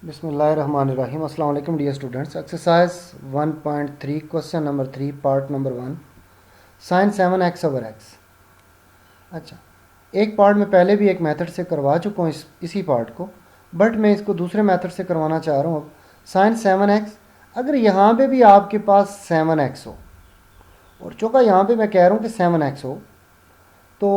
बिस्मिल्लाहिर्रहमानिर्रहीम। अस्सलाम वालेकुम dear students. Exercise 1.3 question number 3 part number 1 sine 7x over x। अच्छा, एक पार्ट में पहले भी एक मेथड से करवा चुका हूँ इसी पार्ट को, बट मैं इसको दूसरे मेथड से करवाना चाह रहा हूँ। अब साइन 7x, अगर यहाँ पे भी आपके पास 7x हो और चूँकि यहाँ पे मैं कह रहा हूँ कि 7x हो तो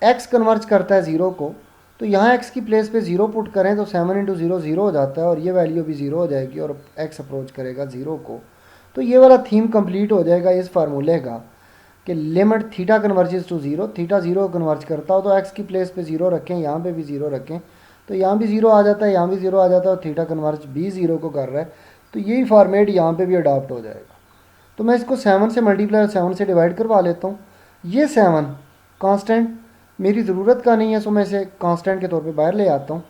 x कन्वर्ज करता है ज़ीरो को, तो यहाँ x की प्लेस पे ज़ीरो पुट करें तो 7 इंटू ज़ीरो ज़ीरो हो जाता है और ये वैल्यू भी ज़ीरो हो जाएगी और x अप्रोच करेगा ज़ीरो को। तो ये वाला थीम कंप्लीट हो जाएगा इस फार्मूले का कि limit theta converges to zero, theta zero converge करता हो तो x की प्लेस पे ज़ीरो रखें, यहाँ पे भी ज़ीरो रखें तो यहाँ भी ज़ीरो आ जाता है, यहाँ भी ज़ीरो आ जाता है और थीटा कन्वर्ज भी ज़ीरो को कर रहा है। तो यही फॉर्मेट यहाँ पे भी अडॉप्ट हो जाएगा। तो मैं इसको 7 से मल्टीप्लाई और 7 से डिवाइड करवा लेता हूँ। ये 7 कांस्टेंट मेरी ज़रूरत का नहीं है, सो मैं इसे कांस्टेंट के तौर पे बाहर ले आता हूँ।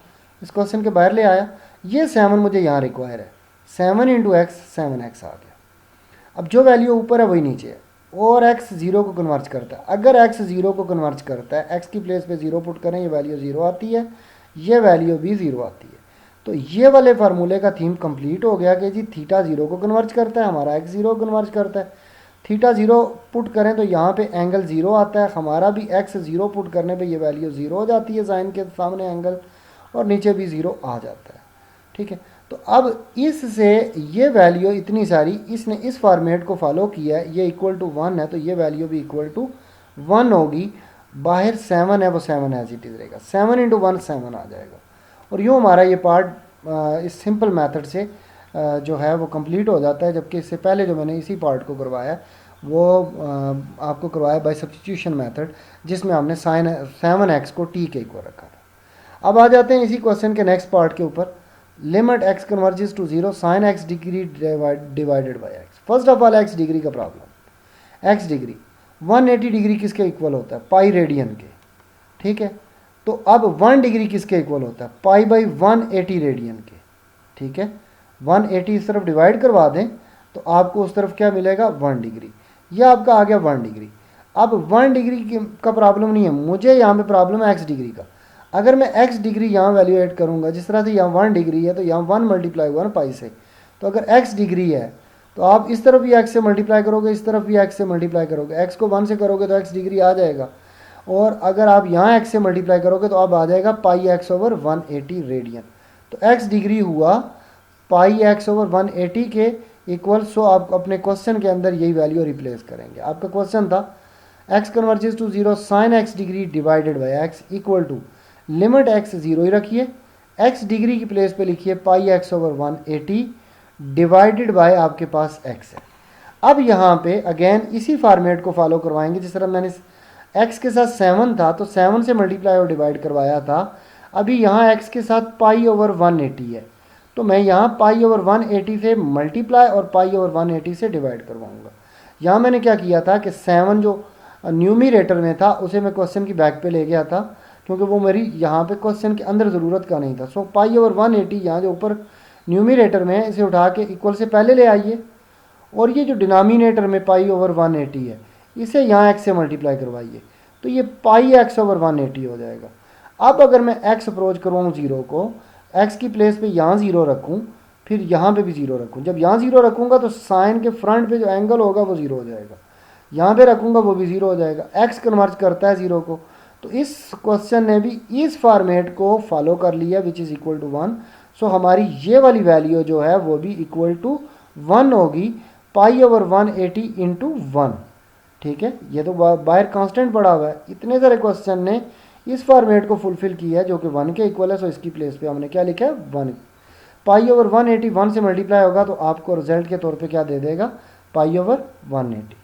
इस क्वेश्चन के बाहर ले आया। ये 7 मुझे यहाँ रिक्वायर है, 7 इंटू एक्स 7x आ गया। अब जो वैल्यू ऊपर है वही नीचे है और x ज़ीरो को कन्वर्ज करता है। अगर x ज़ीरो को कन्वर्ज करता है, x की प्लेस पे ज़ीरो पुट करें, ये वैल्यू ज़ीरो आती है, ये वैल्यू भी ज़ीरो आती है। तो ये वाले फार्मूले का थीम कंप्लीट हो गया कि जी थीटा ज़ीरो को कन्वर्ज करता है, हमारा x ज़ीरो को कन्वर्ज करता है। थीटा ज़ीरो पुट करें तो यहाँ पे एंगल ज़ीरो आता है, हमारा भी x ज़ीरो पुट करने पे ये वैल्यू ज़ीरो हो जाती है साइन के सामने एंगल, और नीचे भी ज़ीरो आ जाता है। ठीक है, तो अब इससे ये वैल्यू इतनी सारी इसने इस फॉर्मेट को फॉलो किया है, ये इक्वल टू 1 है तो ये वैल्यू भी इक्वल टू 1 होगी। बाहर 7 है वो 7 एज इट इज़ रहेगा, 7 इंटू 1 7 आ जाएगा। और यूँ हमारा ये पार्ट इस सिंपल मेथड से जो है वो कंप्लीट हो जाता है, जबकि इससे पहले जो मैंने इसी पार्ट को करवाया वो आपको करवाया बाय सब्स्टिट्यूशन मेथड, जिसमें हमने साइन 7x को t के इक्वल रखा था। अब आ जाते हैं इसी क्वेश्चन के नेक्स्ट पार्ट के ऊपर। Limit x converges to zero sine x degree divided by x। First of all x degree का प्रॉब्लम। x डिग्री 180 डिग्री किसके इक्वल होता है? पाई रेडियन के। ठीक है, तो अब 1 डिग्री किसके इक्वल होता है? पाई बाई 180 रेडियन के। ठीक है, 180 इस तरफ डिवाइड करवा दें तो आपको उस तरफ क्या मिलेगा? 1 डिग्री। यह आपका आ गया 1 डिग्री। अब 1 डिग्री का प्रॉब्लम नहीं है मुझे, यहाँ पे प्रॉब्लम है x डिग्री का। अगर मैं x डिग्री यहाँ वैल्यू ऐड करूँगा, जिस तरह से यहाँ 1 डिग्री है तो यहाँ 1 मल्टीप्लाई हुआ ना पाई से, तो अगर x डिग्री है तो आप इस तरफ भी x से मल्टीप्लाई करोगे, इस तरफ भी x से मल्टीप्लाई करोगे, x को 1 से करोगे तो x डिग्री आ जाएगा, और अगर आप यहाँ x से मल्टीप्लाई करोगे तो अब आ जाएगा पाई x ओवर 180 रेडियन। तो x डिग्री हुआ पाई x ओवर 180 के इक्वल। सो आप अपने क्वेश्चन के अंदर यही वैल्यू रिप्लेस करेंगे। आपका क्वेश्चन था x converges to zero sine x degree divided by x equal to limit x zero ही रखिए, x डिग्री की प्लेस पे लिखिए pi x over 180 divided by आपके पास x है। अब यहाँ पे अगेन इसी फॉर्मेट को फॉलो करवाएंगे, जिस तरह मैंने x के साथ 7 था तो 7 से मल्टीप्लाई और डिवाइड करवाया था। अभी यहाँ x के साथ पाई ओवर 180 है तो मैं यहाँ पाई ओवर 180 से मल्टीप्लाई और पाई ओवर 180 से डिवाइड करवाऊँगा। यहाँ मैंने क्या किया था कि 7 जो न्यूमरेटर में था उसे मैं क्वेश्चन की बैक पे ले गया था, क्योंकि वो मेरी यहाँ पे क्वेश्चन के अंदर ज़रूरत का नहीं था। सो पाई ओवर 180 यहाँ जो ऊपर न्यूमरेटर में है इसे उठा के इक्वल से पहले ले आइए, और ये जो डिनोमिनेटर में पाई ओवर 180 है इसे यहाँ x से मल्टीप्लाई करवाइए तो ये पाई x ओवर 180 हो जाएगा। अब अगर मैं x अप्रोच करवाऊँ ज़ीरो को, x की प्लेस पे यहाँ ज़ीरो रखूँ, फिर यहाँ पे भी ज़ीरो रखूँ। जब यहाँ ज़ीरो रखूँगा तो साइन के फ्रंट पे जो एंगल होगा वो ज़ीरो हो जाएगा, यहाँ पे रखूँगा वो भी ज़ीरो हो जाएगा। x कन्वर्ज करता है ज़ीरो को, तो इस क्वेश्चन ने भी इस फॉर्मेट को फॉलो कर लिया विच इज़ इक्वल टू 1। सो हमारी ये वाली वैल्यू जो है वो भी इक्वल टू 1 होगी, पाई ओवर 180 इंटू 1। ठीक है, ये तो बाहर कांस्टेंट पड़ा हुआ है। इतने सारे क्वेश्चन ने इस फॉर्मेट को फुलफिल किया है जो कि 1 के इक्वल है। सो इसकी प्लेस पे हमने क्या लिखा है? 1। पाई ओवर 180 1 से मल्टीप्लाई होगा तो आपको रिजल्ट के तौर पे क्या दे देगा? Pi over 180।